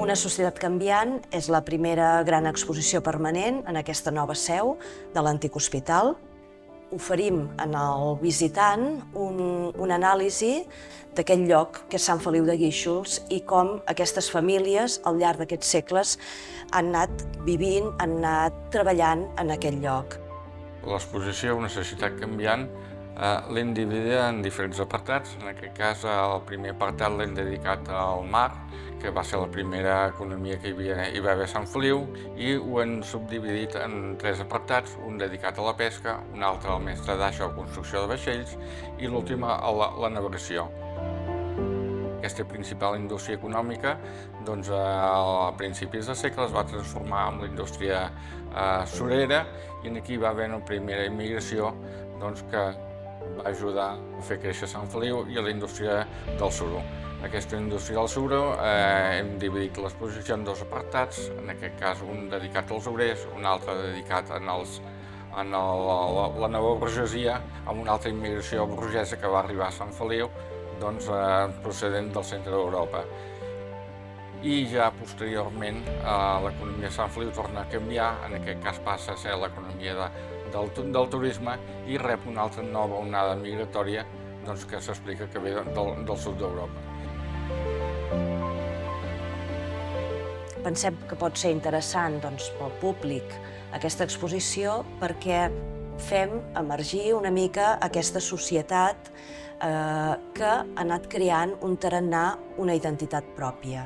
Una societat canviant és la primera gran exposició permanent en aquesta nova seu de l'antic hospital. Oferim al visitant una anàlisi d'aquest lloc que és Sant Feliu de Guíxols i com aquestes famílies al llarg d'aquests segles han anat vivint, han anat treballant en aquest lloc. L'exposició Una societat canviant l'hem dividida en diferents apartats. En aquest cas, el primer apartat l'hem dedicat al mar, que va ser la primera economia que hi va haver a Sant Feliu, i ho hem subdividit en tres apartats, un dedicat a la pesca, un altre al mestre d'aixa o construcció de vaixells i l'últim a la navegació. Aquesta principal indústria econòmica, doncs, a principis de segle es va transformar en la indústria surera i aquí va haver una primera immigració que va ajudar a fer créixer Sant Feliu i a la indústria del suro. Aquesta indústria del suro hem dividit l'exposició en dos apartats, en aquest cas un dedicat als obrers, un altre dedicat a la nova burgesia, amb una altra immigració burgesa que va arribar a Sant Feliu, procedent del centre d'Europa. I ja posteriorment l'economia de Sant Feliu torna a canviar, en aquest cas passa a ser l'economia del turisme i rep una altra nova onada migratòria que s'explica que ve del sud d'Europa. Pensem que pot ser interessant pel públic aquesta exposició perquè fem emergir una mica aquesta societat que ha anat creant un tarannà, una identitat pròpia.